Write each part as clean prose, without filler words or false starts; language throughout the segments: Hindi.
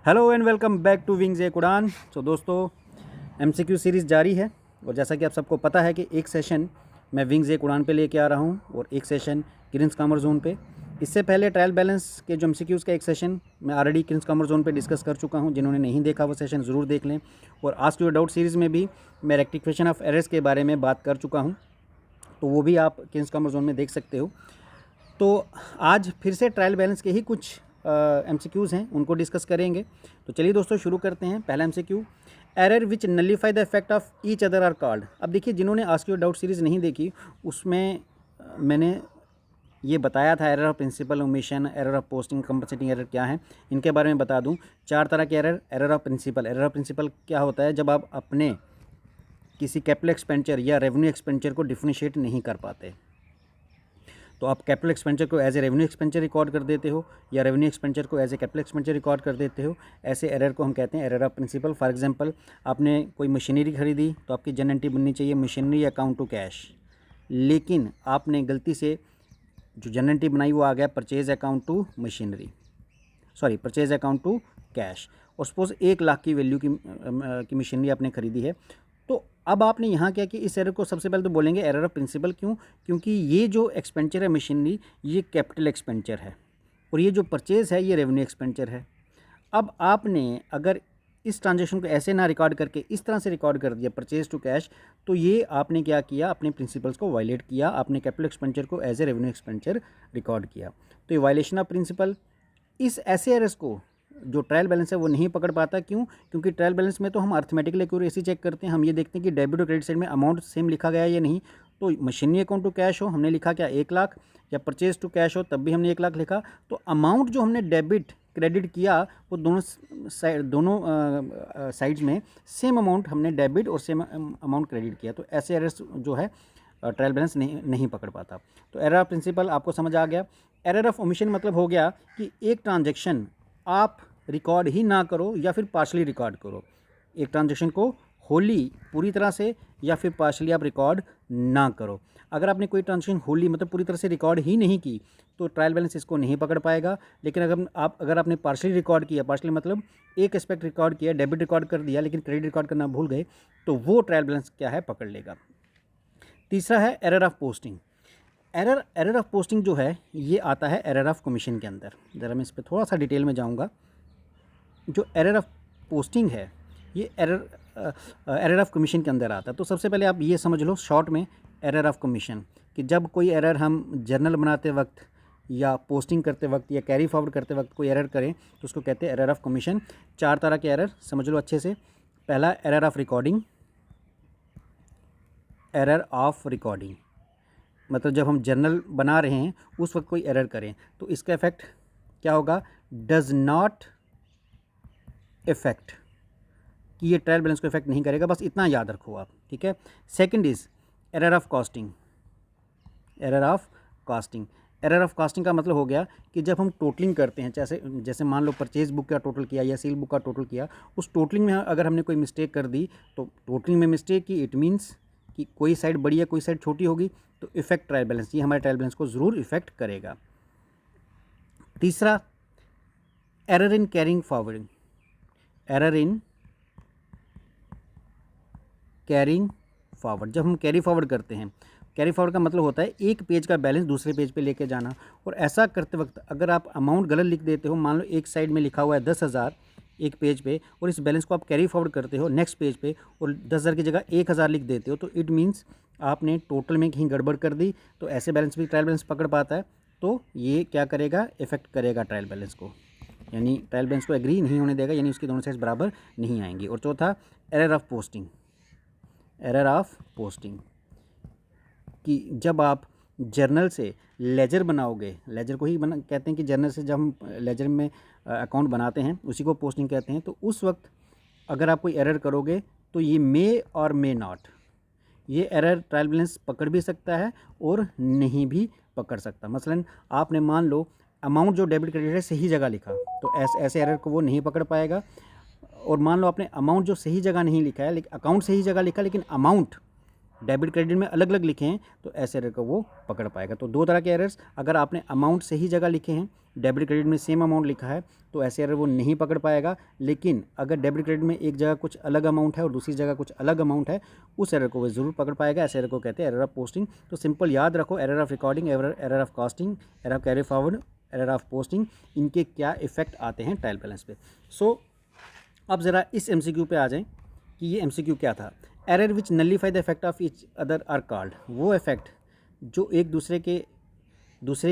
Hello and welcome back to Wings एक उड़ान। तो दोस्तों एमसीक्यू सीरीज़ जारी है और जैसा कि आप सबको पता है कि एक सेशन मैं विंग्स एक उड़ान पे लेके आ रहा हूँ और एक सेशन क्रिंस कॉमर जोन पे। इससे पहले ट्रायल बैलेंस के जो एमसीक्यूज़ का एक सेशन मैं ऑलरेडी क्रिंस कॉमर जोन पे डिस्कस कर चुका हूँ। जिन्होंने नहीं देखा वो सेशन ज़रूर देख लें। और आस्क योर डाउट सीरीज़ में भी मैं रेक्टिफिकेशन ऑफ एरर्स के बारे में बात कर चुका हूँ, तो वो भी आप क्रिंस कॉमर जोन में देख सकते हो। तो आज फिर से ट्रायल बैलेंस के ही कुछ एमसीक्यूज़ हैं, उनको डिस्कस करेंगे। तो चलिए दोस्तों शुरू करते हैं। पहला MCQ, error which nullify the effect of each other are called. अब देखिए, जिन्होंने आस्क योर डाउट सीरीज़ नहीं देखी उसमें मैंने ये बताया था error of principle, omission, error of posting, compensating error क्या है, इनके बारे में बता दूं। चार तरह के error. Error of principle, error of principle क्या होता है? जब आप अपने किसी कैपिटल एक्सपेंडिचर या रेवेन्यू एक्सपेंडिचर को डिफरेंशिएट नहीं कर पाते, तो आप कैपिटल एक्सपेंडिचर को as a revenue expenditure record कर देते हो या रेवेन्यू एक्सपेंडिचर को as a capital expenditure record कर देते हो। ऐसे एरर को हम कहते हैं error of principle. For example, आपने कोई मशीनरी खरीदी तो आपकी जनरल एंट्री बननी चाहिए मशीनरी अकाउंट टू कैश, लेकिन आपने गलती से जो जनरल एंट्री बनाई वो आ गया purchase account to machinery, sorry purchase account to cash. और सपोज 1 लाख की वैल्यू की मशीनरी आपने खरीदी है, तो अब आपने यहाँ क्या कि इस एरर को सबसे पहले तो बोलेंगे एरर ऑफ प्रिंसिपल। क्यों? क्योंकि ये जो एक्सपेंडिचर है मशीनरी, ये कैपिटल एक्सपेंडिचर है और ये जो परचेज़ है ये रेवेन्यू एक्सपेंडिचर है। अब आपने अगर इस ट्रांजेक्शन को ऐसे ना रिकॉर्ड करके इस तरह से रिकॉर्ड कर दिया परचेज टू कैश, तो ये आपने क्या किया? अपने प्रिंसिपल्स को वायलेट किया। आपने कैपिटल एक्सपेंडिचर को as a revenue expenditure record किया, तो ये वायलेशन ऑफ प्रिंसिपल। इस ऐसे एरर्स को जो ट्रायल बैलेंस है वो नहीं पकड़ पाता। क्यों? क्योंकि ट्रायल बैलेंस में तो हम अर्थमेटिकल एक्यूरेसी चेक करते हैं। हम ये देखते हैं कि डेबिट और क्रेडिट साइड में अमाउंट सेम लिखा गया है या नहीं। तो मशीनरी अकाउंट टू कैश हो, हमने लिखा क्या 1 लाख, या परचेज टू कैश हो तब भी हमने 1 लाख लिखा। तो अमाउंट जो हमने डेबिट क्रेडिट किया वो दोनों साइड्स में सेम अमाउंट हमने डेबिट और सेम अमाउंट क्रेडिट किया। तो ऐसे एरर्स जो है ट्रायल बैलेंस नहीं पकड़ पाता। तो एरर ऑफ प्रिंसिपल आपको समझ आ गया। एरर ऑफ ओमिशन मतलब हो गया कि एक ट्रांजेक्शन आप रिकॉर्ड ही ना करो या फिर पार्शली रिकॉर्ड करो। एक ट्रांजेक्शन को होली पूरी तरह से या फिर पार्शली आप रिकॉर्ड ना करो। अगर आपने कोई ट्रांजेक्शन होली मतलब पूरी तरह से रिकॉर्ड ही नहीं की तो ट्रायल बैलेंस इसको नहीं पकड़ पाएगा। लेकिन अगर आपने पार्शली रिकॉर्ड किया, पार्शली मतलब एक एस्पेक्ट रिकॉर्ड किया, डेबिट रिकॉर्ड कर दिया लेकिन क्रेडिट रिकॉर्ड करना भूल गए, तो वो ट्रायल बैलेंस क्या है? पकड़ लेगा। तीसरा है error of posting. Error of posting जो है ये आता है एरर ऑफ कमीशन के अंदर। ज़रा मैं इस पर थोड़ा सा डिटेल में जाऊँगा। जो एरर ऑफ पोस्टिंग है ये एरर ऑफ कमीशन के अंदर आता है। तो सबसे पहले आप ये समझ लो शॉर्ट में एरर ऑफ कमीशन, कि जब कोई एरर हम जर्नल बनाते वक्त या पोस्टिंग करते वक्त या कैरी फॉरवर्ड करते वक्त कोई एरर करें तो उसको कहते हैं एरर ऑफ कमीशन। 4 तरह के एरर समझ लो अच्छे से। पहला error of recording. Error of recording मतलब जब हम जर्नल बना रहे हैं उस वक्त कोई एरर करें तो इसका इफेक्ट क्या होगा? डज नॉट इफेक्ट, कि ये ट्रायल बैलेंस को इफेक्ट नहीं करेगा, बस इतना याद रखो आप, ठीक है। Second is error of costing. Error of costing, error of costing का मतलब हो गया कि जब हम टोटलिंग करते हैं, जैसे मान लो परचेज बुक का टोटल किया या सेल बुक का टोटल किया, उस टोटलिंग में अगर हमने कोई मिस्टेक कर दी तो टोटलिंग में मिस्टेक की इट मीन्स कि कोई साइड बड़ी है कोई साइड छोटी होगी, तो इफेक्ट ट्रायल बैलेंस, ये हमारे ट्रायल बैलेंस को ज़रूर इफेक्ट करेगा। तीसरा error in carrying forwarding. Error in carrying forward, जब हम कैरी फॉरवर्ड करते हैं, कैरी फॉरवर्ड का मतलब होता है एक पेज का बैलेंस दूसरे पेज पे लेके जाना। और ऐसा करते वक्त अगर आप अमाउंट गलत लिख देते हो, मान लो एक साइड में लिखा हुआ है 10,000 एक पेज पे और इस बैलेंस को आप कैरी फॉरवर्ड करते हो नेक्स्ट पेज पे और 10,000 की जगह 1,000 लिख देते हो, तो इट मीन्स आपने टोटल में कहीं गड़बड़ कर दी। तो ऐसे बैलेंस भी ट्रायल बैलेंस पकड़ पाता है। तो ये क्या करेगा? इफेक्ट करेगा ट्रायल बैलेंस को, यानी ट्रायल बैलेंस को एग्री नहीं होने देगा, यानी उसकी दोनों साइड्स बराबर नहीं आएंगी। और चौथा error of posting. Error of posting कि जब आप जर्नल से लेजर बनाओगे, लेजर को ही कहते हैं कि जर्नल से जब हम लेजर में अकाउंट बनाते हैं उसी को पोस्टिंग कहते हैं। तो उस वक्त अगर आप कोई एरर करोगे तो ये मे और मे नॉट, ये एरर ट्रायल बैलेंस पकड़ भी सकता है और नहीं भी पकड़ सकता। मसलन आपने मान लो अमाउंट जो डेबिट क्रेडिट है सही जगह लिखा, तो ऐसे एरर को वो नहीं पकड़ पाएगा। और मान लो आपने अमाउंट जो सही जगह नहीं लिखा है, लेकिन अकाउंट सही जगह लिखा लेकिन अमाउंट डेबिट क्रेडिट में अलग अलग लिखे हैं, तो ऐसे एरर को वो पकड़ पाएगा। तो 2 तरह के एरर्स, अगर आपने अमाउंट सही जगह लिखे हैं डेबिट क्रेडिट में सेम अमाउंट लिखा है तो ऐसे एरर वो नहीं पकड़ पाएगा। लेकिन अगर डेबिट क्रेडिट में एक जगह कुछ अलग अमाउंट है और दूसरी जगह कुछ अलग अमाउंट है, उस एरर को वो ज़रूर पकड़ पाएगा। ऐसे एरर को कहते हैं एरर ऑफ पोस्टिंग। तो सिंपल याद रखो, error of recording, error of casting, error of carry forward, error of posting, इनके क्या इफेक्ट आते हैं ट्रायल बैलेंस पे। सो अब ज़रा इस एमसीक्यू पे आ जाएं कि ये एमसीक्यू क्या था। Error which nullify the effect of each other are called. वो इफेक्ट जो एक दूसरे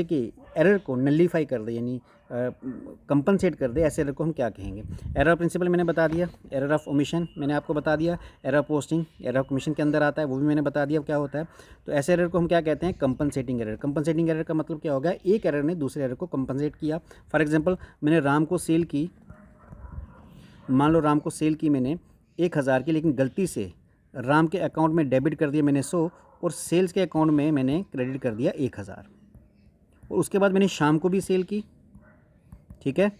के एरर को नलीफाई कर दे, यानी कंपनसेट कर दे, ऐसे एरर को हम क्या कहेंगे। एरर ऑफ प्रिंसिपल मैंने बता दिया, एरर ऑफ ओमिशन मैंने आपको बता दिया, error of posting error of commission के अंदर आता है, वो भी मैंने बता दिया क्या होता है। तो ऐसे एरर को हम क्या कहते हैं, कंपनसेटिंग एरर। कंपनसेटिंग एरर का मतलब क्या होगा, एक एरर ने दूसरे एरर को कंपनसेट किया। फॉर एग्जाम्पल मैंने राम को सेल की, मान लो राम को सेल की मैंने 1000 की, लेकिन गलती से राम के अकाउंट में डेबिट कर दिया मैंने 100 और सेल्स के अकाउंट में मैंने क्रेडिट कर दिया 1000। और उसके बाद मैंने शाम को भी सेल की, ठीक है,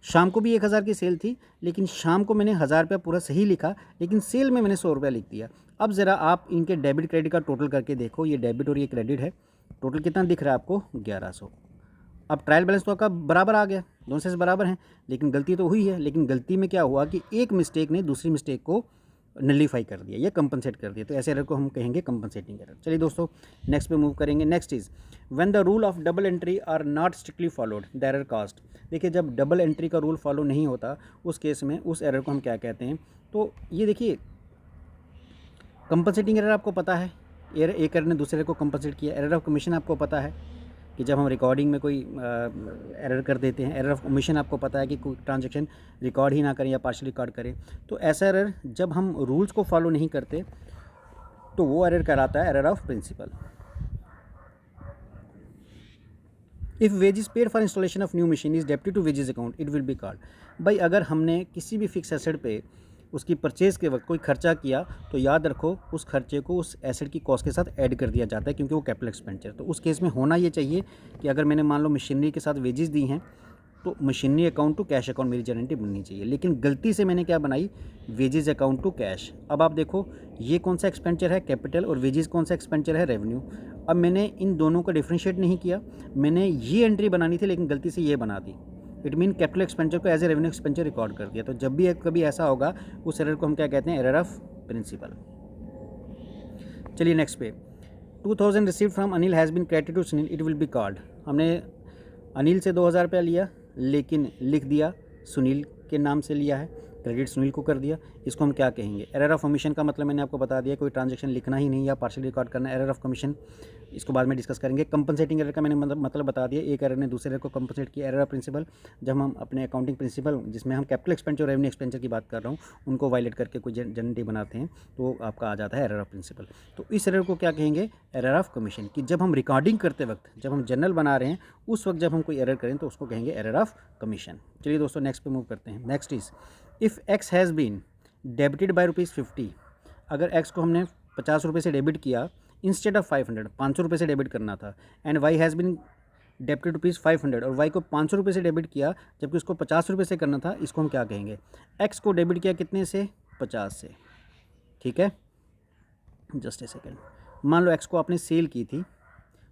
शाम को भी 1000 की सेल थी, लेकिन शाम को मैंने 1000 रुपया पूरा सही लिखा, लेकिन सेल में मैंने 100 रुपया लिख दिया। अब ज़रा आप इनके डेबिट क्रेडिट का टोटल करके देखो, ये डेबिट और ये क्रेडिट है, टोटल कितना दिख रहा है आपको, 1100। अब ट्रायल बैलेंस तो आपका बराबर आ गया, दोनों से बराबर हैं, लेकिन गलती तो हुई है। लेकिन गलती में क्या हुआ कि एक मिस्टेक ने दूसरी मिस्टेक को नलीफाई कर दिया या कंपनसेट कर दिया, तो ऐसे एरर को हम कहेंगे कंपनसेटिंग एरर। चलिए दोस्तों नेक्स्ट पे मूव करेंगे। Next is when the rule of double entry are not strictly followed the error caused. देखिए जब डबल एंट्री का रूल फॉलो नहीं होता उस केस में उस एरर को हम क्या कहते हैं। तो ये देखिए कंपनसेटिंग एरर आपको पता है, एक एरर ने दूसरे को कंपनसेट किया। एरर ऑफ कमीशन आपको पता है कि जब हम रिकॉर्डिंग में कोई एरर कर देते हैं। एरर ऑफ ओमिशन आपको पता है कि कोई ट्रांजैक्शन रिकॉर्ड ही ना करें या पार्शियल रिकॉर्ड करें। तो ऐसा एरर जब हम रूल्स को फॉलो नहीं करते तो वो एरर कहलाता है error of principle. If wages paid for installation of new machine is debited to wages account it will be called. भाई अगर हमने किसी भी फिक्स एसेट पे उसकी परचेज़ के वक्त कोई खर्चा किया तो याद रखो उस खर्चे को उस एसेट की कॉस्ट के साथ ऐड कर दिया जाता है, क्योंकि वो कैपिटल एक्सपेंडिचर। तो उस केस में होना ये चाहिए कि अगर मैंने मान लो मशीनरी के साथ वेजेस दी हैं तो machinery account to cash account मेरी जर्नटी बननी चाहिए। लेकिन गलती से मैंने क्या बनाई, वेजेस अकाउंट टू कैश। अब आप देखो ये कौन सा एक्सपेंडिचर है, कैपिटल, और वेजेस कौन सा एक्सपेंडिचर है, रेवेन्यू। अब मैंने इन दोनों को डिफ्रेंशिएट नहीं किया, मैंने ये एंट्री बनानी थी लेकिन गलती से ये बना दी। इट मीन कैपिटल एक्सपेंडिचर को as a revenue expenditure record कर दिया। तो जब भी कभी ऐसा होगा उस एरर को हम क्या कहते हैं, एरर ऑफ प्रिंसिपल। चलिए नेक्स्ट पे 2000 received from Anil has been credited to Sunil it will be called. हमने अनिल से 2000 रुपया लिया लेकिन लिख दिया सुनील के नाम से लिया है, क्रेडिट सुनील को कर दिया, इसको हम क्या कहेंगे। एरर ऑफ ओमिशन का मतलब मैंने आपको बता दिया, कोई ट्रांजैक्शन लिखना ही नहीं या पार्शियल रिकॉर्ड करना। एरर ऑफ कमीशन इसको बाद में डिस्कस करेंगे। कंपनसेटिंग एरर का मैंने मतलब बता दिया, एक एरर ने दूसरे एरर को कंपनसेट किया। एरर ऑफ प्रिंसिपल जब हम अपने अकाउंटिंग प्रिंसिपल जिसमें हम कैपिटल एक्सपेंडिचर और रेवेन्यू एक्सपेंडिचर की बात कर रहा हूँ उनको वायलेट करके कोई जनरेटी बनाते हैं तो आपका आ जाता है एरर ऑफ प्रिंसिपल। तो इस एरर को क्या कहेंगे, एरर ऑफ कमीशन। कि जब हम रिकॉर्डिंग करते वक्त, जब हम जर्नल बना रहे हैं उस वक्त जब हम कोई एरर करें तो उसको कहेंगे एरर ऑफ कमीशन। चलिए दोस्तों नेक्स्ट पे मूव करते हैं। Next is if X has been debited by ₹50। अगर एक्स को हमने 50 रुपये से डेबिट किया इंस्टेड ऑफ 500, 500 रुपये से डेबिट करना था, and Y has been debited ₹500 और वाई को 500 रुपये से डेबिट किया जबकि उसको 50 रुपये से करना था, इसको हम क्या कहेंगे। एक्स को डेबिट किया कितने से, 50 से, ठीक है। जस्ट ए सेकेंड, मान लो एक्स को आपने सेल की थी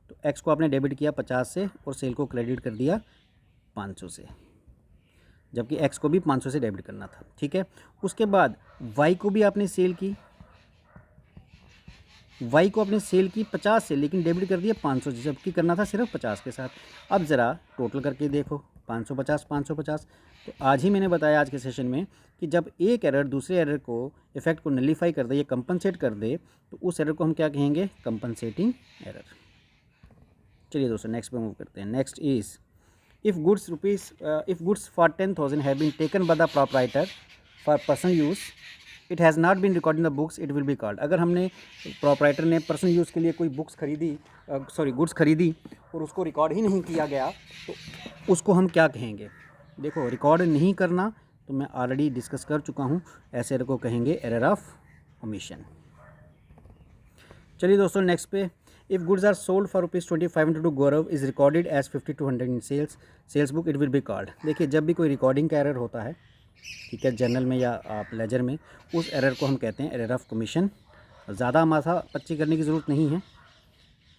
तो एक्स को आपने डेबिट किया 50 से और सेल को क्रेडिट कर दिया 500 से, जबकि एक्स को भी 500 से डेबिट करना था, ठीक है। उसके बाद वाई को भी आपने सेल की, वाई को आपने सेल की 50 से लेकिन डेबिट कर दिया 500 से, जबकि करना था सिर्फ 50 के साथ। अब ज़रा टोटल करके देखो 550 550। तो आज ही मैंने बताया आज के सेशन में कि जब एक एरर दूसरे एरर को इफेक्ट को नलीफाई कर दे या कंपनसेट कर दे तो उस एरर को हम क्या कहेंगे, कंपनसेटिंग एरर। चलिए दोस्तों नेक्स्ट पे मूव करते हैं। Next is if goods for 10,000 have been taken by the proprietor for personal use it has not been recorded in the books it will be called। अगर हमने proprietor ने पर्सनल यूज़ के लिए कोई बुक्स खरीदी गुड्स खरीदी और उसको रिकॉर्ड ही नहीं किया गया तो उसको हम क्या कहेंगे। देखो रिकॉर्ड नहीं करना तो मैं ऑलरेडी डिस्कस कर चुका हूँ, ऐसे एरर को कहेंगे एरर ऑफ ओमिशन। चलिए दोस्तों नेक्स्ट पे if goods are sold for ₹2500 to Gaurav is recorded as 5200 in sales book it will be called. देखिए जब भी कोई रिकॉर्डिंग का एरर होता है, ठीक है, जर्नल में या आप लेजर में, उस एरर को हम कहते हैं एरर ऑफ कमीशन। ज़्यादा माथा पच्ची करने की ज़रूरत नहीं है।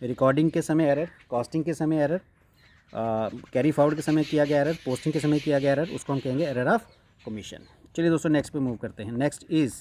रिकॉर्डिंग के समय एरर, कॉस्टिंग के समय एरर, कैरी फॉरवर्ड के समय किया गया एरर, पोस्टिंग के समय किया गया एरर, उसको हम कहेंगे एरर ऑफ कमीशन। चलिए दोस्तों नेक्स्ट पे मूव करते हैं। Next is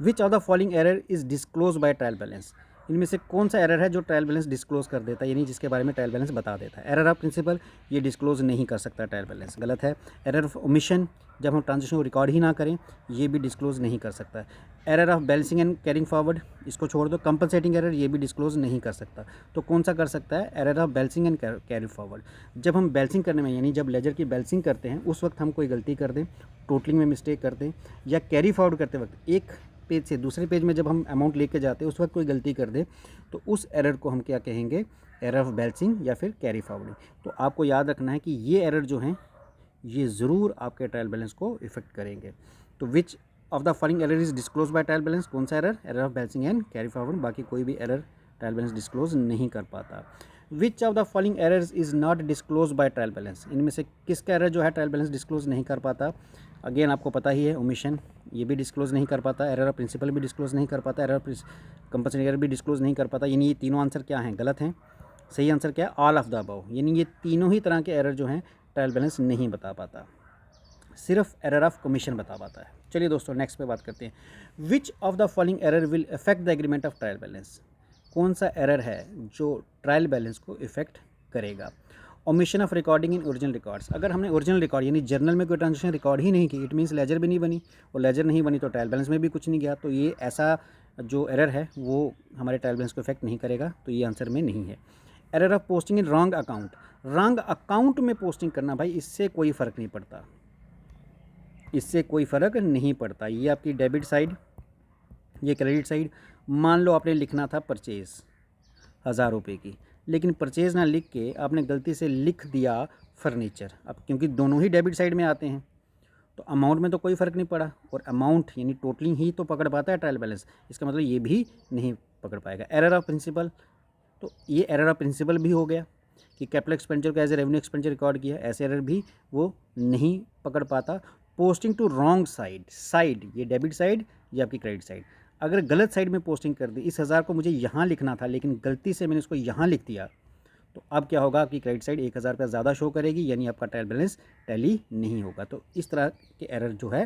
which of the following error is disclose bye trial balance. इनमें से कौन सा एरर है जो ट्रायल बैलेंस डिस्क्लोज कर देता है, यानी जिसके बारे में ट्रायल बैलेंस बता देता है। एरर ऑफ प्रिंसिपल, ये डिस्क्लोज नहीं कर सकता ट्रायल बैलेंस, गलत है। एरर ऑफ ओमिशन, जब हम ट्रांजेक्शन को रिकॉर्ड ही ना करें, ये भी डिस्क्लोज नहीं कर सकता। Error of balancing and carrying forward, इसको छोड़ दो। कंपनसेटिंग एरर, ये भी डिस्क्लोज नहीं कर सकता। तो कौन सा कर सकता है? Error of balancing and carry forward. जब हम बैलेंसिंग करने में, यानी जब लेजर की बैलेंसिंग करते हैं उस वक्त हम कोई गलती कर दें, टोटलिंग में मिस्टेक कर दें, या कैरी फॉरवर्ड करते वक्त एक पेज से दूसरे पेज में जब हम अमाउंट लेके जाते हैं उस वक्त कोई गलती कर दे, तो उस एरर को हम क्या कहेंगे? एरर ऑफ बैलेंसिंग या फिर कैरी फॉरवर्डिंग। तो आपको याद रखना है कि ये एरर जो हैं ये ज़रूर आपके ट्रायल बैलेंस को इफेक्ट करेंगे। तो विच of the following error is disclose bye trial balance, कौन सा error? Error of balancing and carry forward. बाकी कोई भी एरर ट्रायल बैलेंस डिस्क्लोज नहीं कर पाता। विच of the following errors is not disclose bye trial balance, इनमें से किसका एरर जो है ट्रायल बैलेंस डिस्क्लोज नहीं कर पाता? अगेन आपको पता ही है, ओमिशन ये भी डिस्क्लोज नहीं कर पाता, एरर ऑफ प्रिंसिपल भी डिस्क्लोज नहीं कर पाता, एरर ऑफ कंपल्सरी एरर भी डिस्क्लोज नहीं कर पाता। यानी ये तीनों आंसर क्या हैं? गलत हैं। सही आंसर क्या है? All of the above. यानी ये तीनों ही तरह के एरर जो हैं ट्रायल बैलेंस नहीं बता पाता, सिर्फ एरर ऑफ कमीशन बता पाता है। चलिए दोस्तों नेक्स्ट पे बात करते हैं। विच of the following error will affect the agreement of trial balance, कौन सा एरर है जो ट्रायल बैलेंस को इफेक्ट करेगा? Omission of recording in original records, अगर हमने ओरिजिनल रिकॉर्ड यानी जर्नल में कोई ट्रांजेक्शन रिकॉर्ड ही नहीं की, इट मीन्स लेजर भी नहीं बनी, और लेजर नहीं बनी तो ट्रायल बैलेंस में भी कुछ नहीं गया, तो ये ऐसा जो एरर है वो हमारे ट्रायल बैलेंस को इफेक्ट नहीं करेगा, तो ये आंसर में नहीं है। Error of posting in wrong account, wrong account में पोस्टिंग करना भाई, इससे कोई फ़र्क नहीं पड़ता, इससे कोई फ़र्क नहीं पड़ता। ये आपकी डेबिट साइड, ये क्रेडिट साइड। मान लो आपने लिखना था परचेज़ 1000 रुपये की, लेकिन परचेज़ ना लिख के आपने गलती से लिख दिया फर्नीचर। अब क्योंकि दोनों ही डेबिट साइड में आते हैं तो अमाउंट में तो कोई फ़र्क नहीं पड़ा, और अमाउंट यानी टोटलिंग ही तो पकड़ पाता है ट्रायल बैलेंस, इसका मतलब ये भी नहीं पकड़ पाएगा। एरर ऑफ प्रिंसिपल, तो ये एरर ऑफ प्रिंसिपल भी हो गया कि कैपिटल एक्सपेंडिचर को as a revenue expenditure record किया, ऐसे एरर भी वो नहीं पकड़ पाता। Posting to wrong side, side ये डेबिट साइड, ये आपकी क्रेडिट साइड। अगर गलत साइड में पोस्टिंग कर दी, इस 1000 को मुझे यहाँ लिखना था लेकिन गलती से मैंने इसको यहाँ लिख दिया, तो अब क्या होगा? आपकी क्रेडिट साइड 1000 रुपया ज़्यादा शो करेगी, यानी आपका ट्रायल बैलेंस टैली नहीं होगा। तो इस तरह के एरर जो है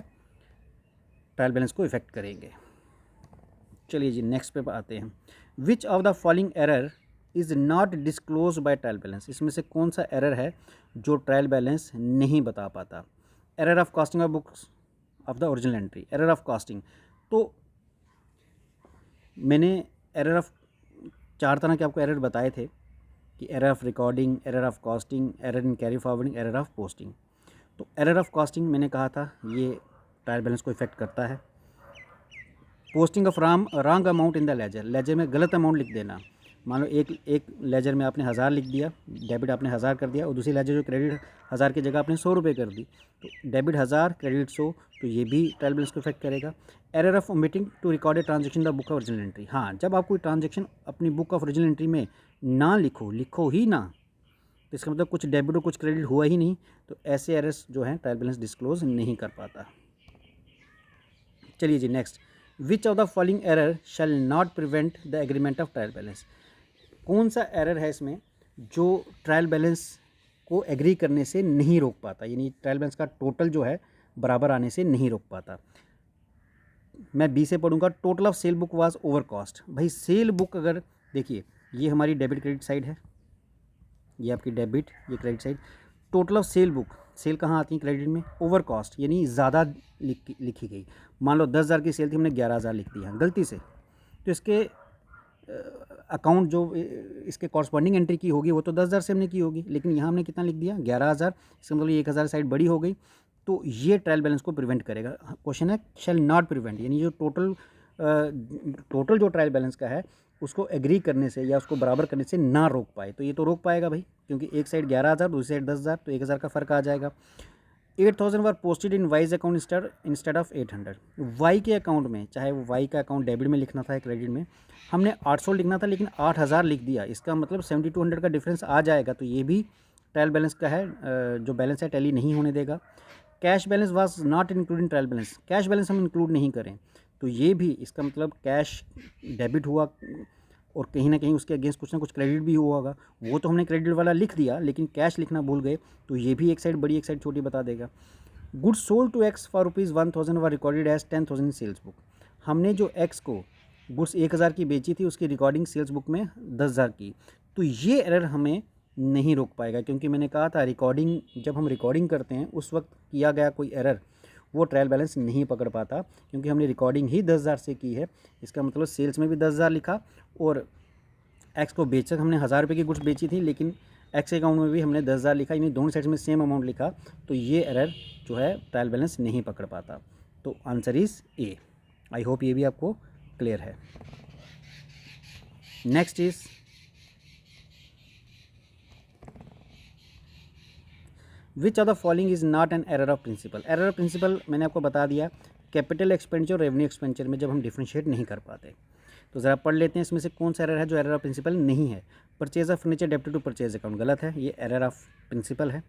ट्रायल बैलेंस को इफेक्ट करेंगे। चलिए जी नेक्स्ट पे आते हैं। विच of the following error is not disclose bye trial balance, इसमें से कौन सा एरर है जो ट्रायल बैलेंस नहीं बता पाता? Error of costing of books of the original entry, error of costing, तो मैंने एरर ऑफ 4 तरह के आपको एरर बताए थे कि error of recording, error of costing, error in carry forwarding, error of posting. तो एरर ऑफ कॉस्टिंग मैंने कहा था ये ट्रायल बैलेंस को इफेक्ट करता है। Posting of wrong amount in the ledger, ledger में गलत अमाउंट लिख देना। मान लो एक लेजर में आपने 1000 लिख दिया, डेबिट आपने 1000 कर दिया, और दूसरी लेजर जो क्रेडिट 1000 की जगह आपने 100 रुपये कर दी, तो डेबिट 1000 क्रेडिट 100, तो ये भी ट्रायल बैलेंस को इफेक्ट करेगा। Error of omitting to record a transaction the book of original entry, हाँ जब आप कोई ट्रांजेक्शन अपनी बुक ऑफ ओरिजिनल एंट्री में ना लिखो ही ना, तो इसका मतलब कुछ डेबिट और कुछ क्रेडिट हुआ ही नहीं, तो ऐसे एरर्स जो हैं ट्रायल बैलेंस डिस्क्लोज नहीं कर पाता। चलिए जी next. Which of the following error shall not prevent the agreement of trial balance, कौन सा एरर है इसमें जो ट्रायल बैलेंस को एग्री करने से नहीं रोक पाता, यानी ट्रायल बैलेंस का टोटल जो है बराबर आने से नहीं रोक पाता? मैं बी से पढ़ूंगा। Total of sale book was over cost, भाई सेल बुक अगर देखिए ये हमारी डेबिट क्रेडिट साइड है, ये आपकी डेबिट, ये credit side. Total of sale book, sale कहाँ आती है? क्रेडिट में। ओवर कॉस्ट यानी ज़्यादा लिखी गई। मान लो 10,000 की सेल थी, हमने 11,000 लिख दिया गलती से, तो इसके अकाउंट जो इसके कॉरस्पॉन्डिंग एंट्री की होगी वो तो 10,000 से हमने की होगी, लेकिन यहाँ हमने कितना लिख दिया? 11,000। इसका मतलब 1,000 साइड बड़ी हो गई, तो ये ट्रायल बैलेंस को प्रिवेंट करेगा। क्वेश्चन है शैल नॉट प्रिवेंट, यानी जो टोटल जो ट्रायल बैलेंस का है उसको एग्री करने से या उसको बराबर करने से ना रोक पाए, तो ये तो रोक पाएगा भाई, क्योंकि एक साइड 11,000 दूसरी साइड 10,000, तो 1,000 का फ़र्क आ जाएगा। 8,000 were posted in Y's account instead of 800, Y के अकाउंट में, चाहे वो वाई का अकाउंट डेबिट में लिखना था या क्रेडिट में, हमने 800 लिखना था लेकिन 8,000 लिख दिया, इसका मतलब 7,200 का डिफरेंस आ जाएगा, तो ये भी ट्रायल बैलेंस का है, जो बैलेंस है टैली नहीं होने देगा। Cash balance was not including trial balance, cash balance हम इंक्लूड नहीं करें, तो ये भी इसका मतलब कैश डेबिट हुआ और कहीं ना कहीं उसके अगेंस्ट कुछ ना कुछ क्रेडिट भी हुआ होगा, वो तो हमने क्रेडिट वाला लिख दिया, लेकिन कैश लिखना भूल गए, तो ये भी एक साइड बड़ी एक साइड छोटी बता देगा। Goods sold to X for ₹1000 were recorded as 10,000 in sales book. हमने जो एक्स को गुड्स 1000 की बेची थी, उसकी रिकॉर्डिंग सेल्स बुक में 10,000 की। तो ये एरर हमें नहीं रोक पाएगा, क्योंकि मैंने कहा था रिकॉर्डिंग, जब हम रिकॉर्डिंग करते हैं उस वक्त किया गया कोई एरर वो ट्रायल बैलेंस नहीं पकड़ पाता, क्योंकि हमने रिकॉर्डिंग ही 10,000 से की है। इसका मतलब सेल्स में भी 10,000 लिखा और एक्स को बेचक हमने 1000 रुपये की गुड्स बेची थी, लेकिन एक्स अकाउंट में भी हमने 10,000 लिखा, यानी दोनों साइड में सेम अमाउंट लिखा, तो ये एरर जो है ट्रायल बैलेंस नहीं पकड़ पाता। तो answer is A. I hope ये भी आपको क्लियर है। Next is which of the following is not an error of principle. Error of principle मैंने आपको बता दिया, कैपिटल एक्सपेंडिचर और रेवेन्यू एक्सपेंडिचर में जब हम डिफ्रेंशिएट नहीं कर पाते। तो ज़रा पढ़ लेते हैं इसमें से कौन सा एरर है जो एरर ऑफ प्रिंसिपल नहीं है। Purchase of furniture debited to purchase account गलत है, ये एरर ऑफ प्रिंसिपल है।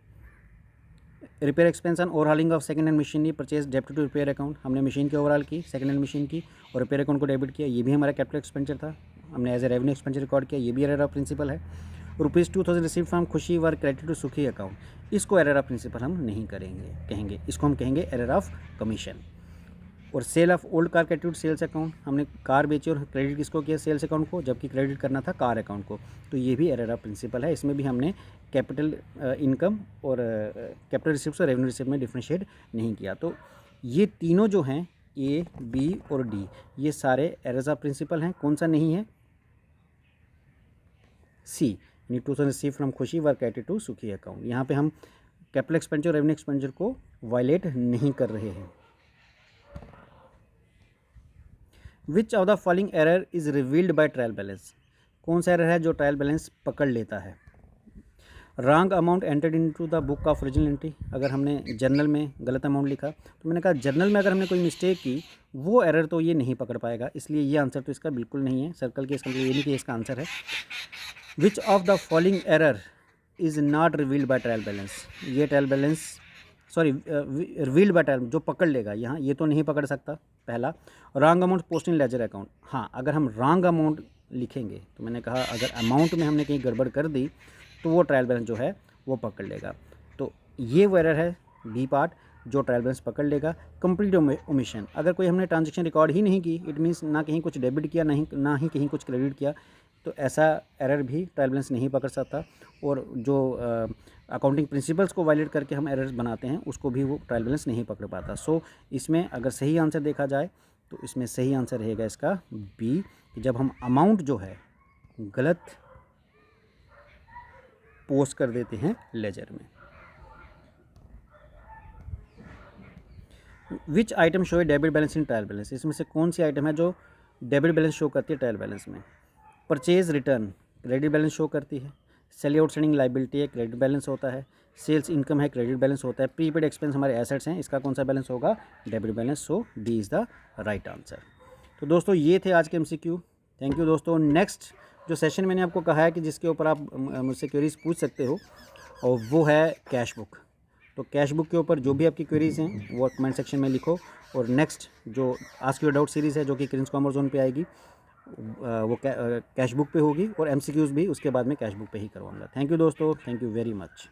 Repair expense on overhauling of second hand machinery purchase debited to repair account, हमने मशीन की ओवरऑल की, सेकंड हैंड मशीन की, और रिपेयर अकाउंट को डेबिट किया, ये भी हमारा कैपिटल एक्सपेंडिचर था, हमने as a revenue expenditure record किया, ये भी एरर ऑफ प्रिंसिपल है। ₹2000 receive from Khushi were credit to Sukhi account, इसको एरर ऑफ प्रिंसिपल हम नहीं कहेंगे, इसको हम कहेंगे एरर ऑफ कमीशन। और sale of old car credit sales account, हमने कार बेची और क्रेडिट किसको किया, सेल्स अकाउंट को, जबकि क्रेडिट करना था कार अकाउंट को, तो ये भी एरर ऑफ प्रिंसिपल है। इसमें भी हमने कैपिटल इनकम और कैपिटल रिसिप्ट और रेवेन्यू रिसिप्ट में डिफ्रेंशिएट नहीं किया। तो ये तीनों जो हैं ए, बी और डी, ये सारे एरर्स ऑफ प्रिंसिपल हैं। कौन सा नहीं है, सी, यानी 2000 receive from Khushi were credit to Sukhi account. यहाँ पे हम कैपिटल एक्सपेंडिचर और रेवेन्यू एक्सपेंडिचर को वायलेट नहीं कर रहे हैं। विच of the following error is revealed by trial balance, कौन सा एरर है जो ट्रायल बैलेंस पकड़ लेता है। Wrong amount entered into the book of original entry, अगर हमने जर्नल में गलत अमाउंट लिखा, तो मैंने कहा जर्नल में अगर हमने कोई मिस्टेक की वो एरर तो ये नहीं पकड़ पाएगा, इसलिए ये आंसर तो इसका बिल्कुल नहीं है। सर्कल के इसका मतलब ये नहीं कि इसका आंसर है। Which of the following error is not revealed by trial balance, ये trial balance revealed by trial जो पकड़ लेगा यहाँ, ये तो नहीं पकड़ सकता। पहला, रॉन्ग अमाउंट पोस्ट इन लेजर अकाउंट, हाँ अगर हम रॉन्ग अमाउंट लिखेंगे, तो मैंने कहा अगर अमाउंट में हमने कहीं गड़बड़ कर दी तो वो ट्रायल बैलेंस जो है वो पकड़ लेगा। तो ये वो एरर है बी पार्ट जो ट्रायल बैलेंस पकड़ लेगा। कंप्लीट ओमिशन, अगर कोई हमने ट्रांजैक्शन रिकॉर्ड ही नहीं की, इट मीन्स ना कहीं कुछ डेबिट किया ना ही कहीं कुछ क्रेडिट किया, तो ऐसा एरर भी ट्रायल बैलेंस नहीं पकड़ सकता। और जो अकाउंटिंग प्रिंसिपल्स को वायलेट करके हम एरर्स बनाते हैं उसको भी वो ट्रायल बैलेंस नहीं पकड़ पाता। सो इसमें अगर सही आंसर देखा जाए तो इसमें सही आंसर रहेगा इसका बी, जब हम अमाउंट जो है गलत पोस्ट कर देते हैं लेजर में। विच item show A debit balance in trial balance, इसमें से कौन सी आइटम है जो डेबिट बैलेंस शो करती है ट्रायल बैलेंस में। Purchase return credit balance show करती है, सेल आउटस्टैंडिंग लाइबिलिटी है क्रेडिट बैलेंस होता है, सेल्स इनकम है क्रेडिट बैलेंस होता है, प्रीपेड एक्सपेंस हमारे एसेट्स हैं, इसका कौन सा बैलेंस होगा, debit balance. So D is the right answer. तो दोस्तों ये थे आज के MCQ। थैंक यू दोस्तों। नेक्स्ट जो सेशन मैंने आपको कहा है कि जिसके ऊपर आप मुझसे क्वेरीज पूछ सकते हो, और वो है कैश बुक। तो कैश बुक के ऊपर जो भी आपकी क्वेरीज हैं वो कमेंट सेक्शन में लिखो, और नेक्स्ट जो आस्क योर डाउट सीरीज़ है जो कि क्रिंस कॉमर्स जोन पे आएगी, वो कैश बुक पे होगी, और MCQs भी उसके बाद में कैश बुक पे ही करवाऊंगा। थैंक यू दोस्तों, थैंक यू वेरी मच।